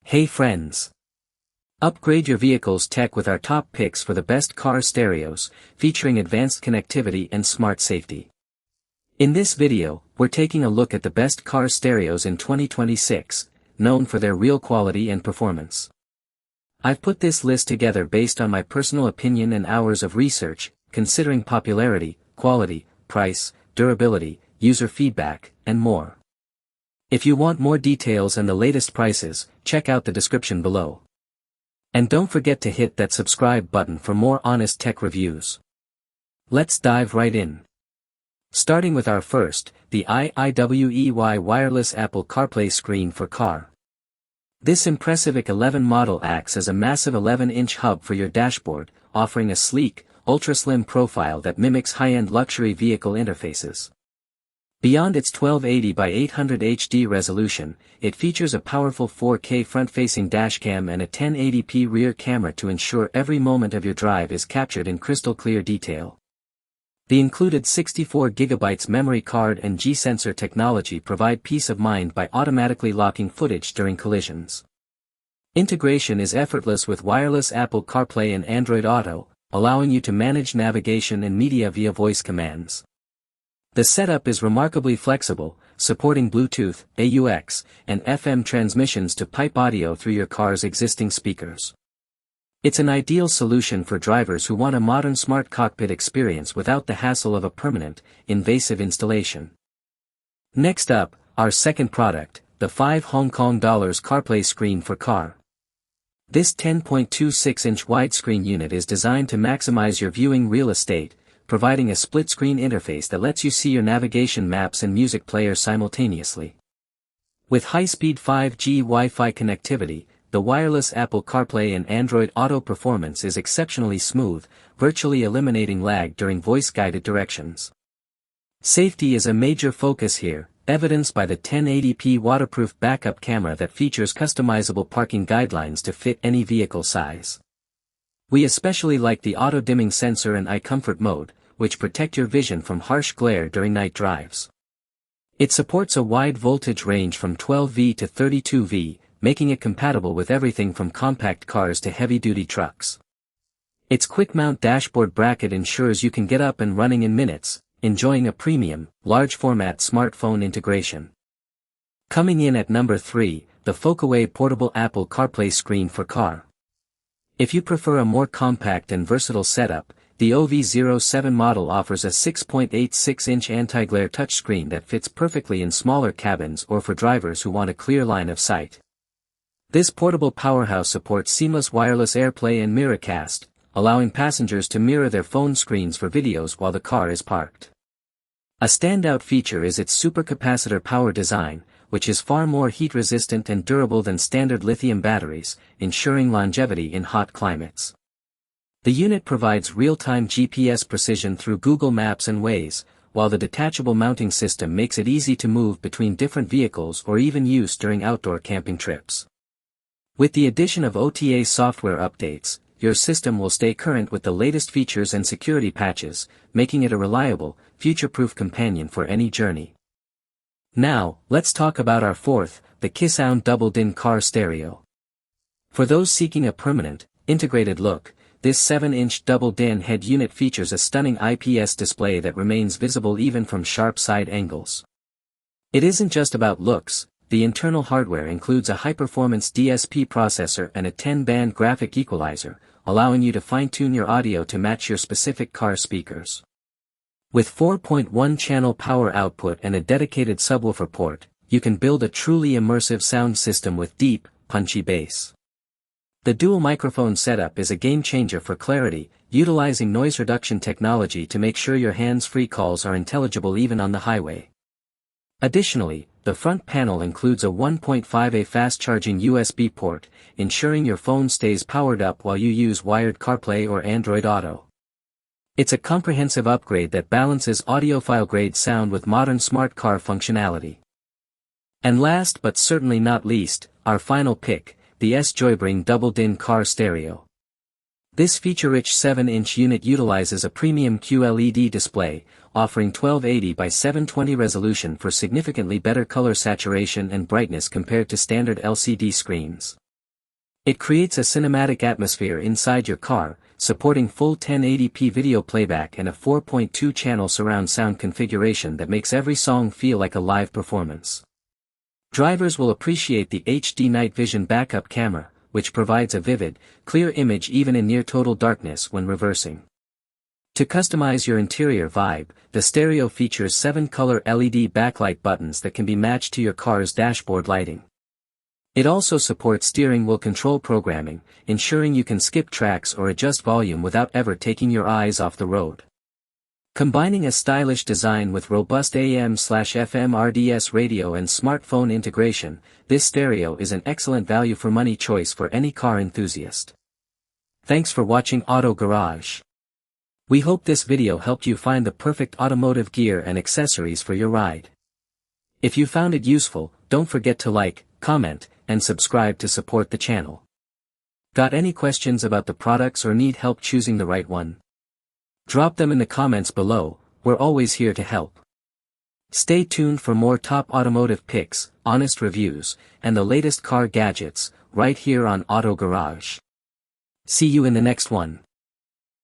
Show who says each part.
Speaker 1: Hey friends! Upgrade your vehicle's tech with our top picks for the best car stereos, featuring advanced connectivity and smart safety. In this video, we're taking a look at the best car stereos in 2026, known for their real quality and performance. I've put this list together based on my personal opinion and hours of research, considering popularity, quality, price, durability, user feedback, and more. If you want more details and the latest prices, check out the description below. And don't forget to hit that subscribe button for more honest tech reviews. Let's dive right in. Starting with our first, the IIWEY wireless Apple CarPlay screen for car. This impressive IIWEY 11 model acts as a massive 11-inch hub for your dashboard, offering a sleek, ultra-slim profile that mimics high-end luxury vehicle interfaces. Beyond its 1280 by 800 HD resolution, it features a powerful 4K front-facing dashcam and a 1080p rear camera to ensure every moment of your drive is captured in crystal-clear detail. The included 64GB memory card and G-sensor technology provide peace of mind by automatically locking footage during collisions. Integration is effortless with wireless Apple CarPlay and Android Auto, allowing you to manage navigation and media via voice commands. The setup is remarkably flexible, supporting Bluetooth, AUX, and FM transmissions to pipe audio through your car's existing speakers. It's an ideal solution for drivers who want a modern smart cockpit experience without the hassle of a permanent, invasive installation. Next up, our second product, the $5 CarPlay screen for car. This 10.26-inch widescreen unit is designed to maximize your viewing real estate, providing a split-screen interface that lets you see your navigation maps and music player simultaneously. With high-speed 5G Wi-Fi connectivity, the wireless Apple CarPlay and Android Auto performance is exceptionally smooth, virtually eliminating lag during voice-guided directions. Safety is a major focus here, evidenced by the 1080p waterproof backup camera that features customizable parking guidelines to fit any vehicle size. We especially like the auto-dimming sensor and eye comfort mode, which protect your vision from harsh glare during night drives. It supports a wide voltage range from 12V to 32V, making it compatible with everything from compact cars to heavy-duty trucks. Its quick-mount dashboard bracket ensures you can get up and running in minutes, enjoying a premium, large-format smartphone integration. Coming in at number 3, the FocuWay portable Apple CarPlay screen for car. If you prefer a more compact and versatile setup, the OV07 model offers a 6.86-inch anti-glare touchscreen that fits perfectly in smaller cabins or for drivers who want a clear line of sight. This portable powerhouse supports seamless wireless AirPlay and Miracast, allowing passengers to mirror their phone screens for videos while the car is parked. A standout feature is its supercapacitor power design, which is far more heat-resistant and durable than standard lithium batteries, ensuring longevity in hot climates. The unit provides real-time GPS precision through Google Maps and Waze, while the detachable mounting system makes it easy to move between different vehicles or even use during outdoor camping trips. With the addition of OTA software updates, your system will stay current with the latest features and security patches, making it a reliable, future-proof companion for any journey. Now, let's talk about our fourth, the Kissound double-din car stereo. For those seeking a permanent, integrated look, this 7-inch double-din head unit features a stunning IPS display that remains visible even from sharp side angles. It isn't just about looks, the internal hardware includes a high-performance DSP processor and a 10-band graphic equalizer, allowing you to fine-tune your audio to match your specific car speakers. With 4.1-channel power output and a dedicated subwoofer port, you can build a truly immersive sound system with deep, punchy bass. The dual microphone setup is a game-changer for clarity, utilizing noise reduction technology to make sure your hands-free calls are intelligible even on the highway. Additionally, the front panel includes a 1.5A fast-charging USB port, ensuring your phone stays powered up while you use wired CarPlay or Android Auto. It's a comprehensive upgrade that balances audiophile-grade sound with modern smart car functionality. And last but certainly not least, our final pick, the S-Joybring double-din car stereo. This feature-rich 7-inch unit utilizes a premium QLED display, offering 1280 by 720 resolution for significantly better color saturation and brightness compared to standard LCD screens. It creates a cinematic atmosphere inside your car, supporting full 1080p video playback and a 4.2-channel surround sound configuration that makes every song feel like a live performance. Drivers will appreciate the HD night vision backup camera, which provides a vivid, clear image even in near-total darkness when reversing. To customize your interior vibe, the stereo features 7-color LED backlight buttons that can be matched to your car's dashboard lighting. It also supports steering wheel control programming, ensuring you can skip tracks or adjust volume without ever taking your eyes off the road. Combining a stylish design with robust AM/FM RDS radio and smartphone integration, this stereo is an excellent value for money choice for any car enthusiast. Thanks for watching Auto Garage. We hope this video helped you find the perfect automotive gear and accessories for your ride. If you found it useful, don't forget to like, comment, and subscribe to support the channel. Got any questions about the products or need help choosing the right one? Drop them in the comments below, we're always here to help. Stay tuned for more top automotive picks, honest reviews, and the latest car gadgets, right here on Auto Garage. See you in the next one.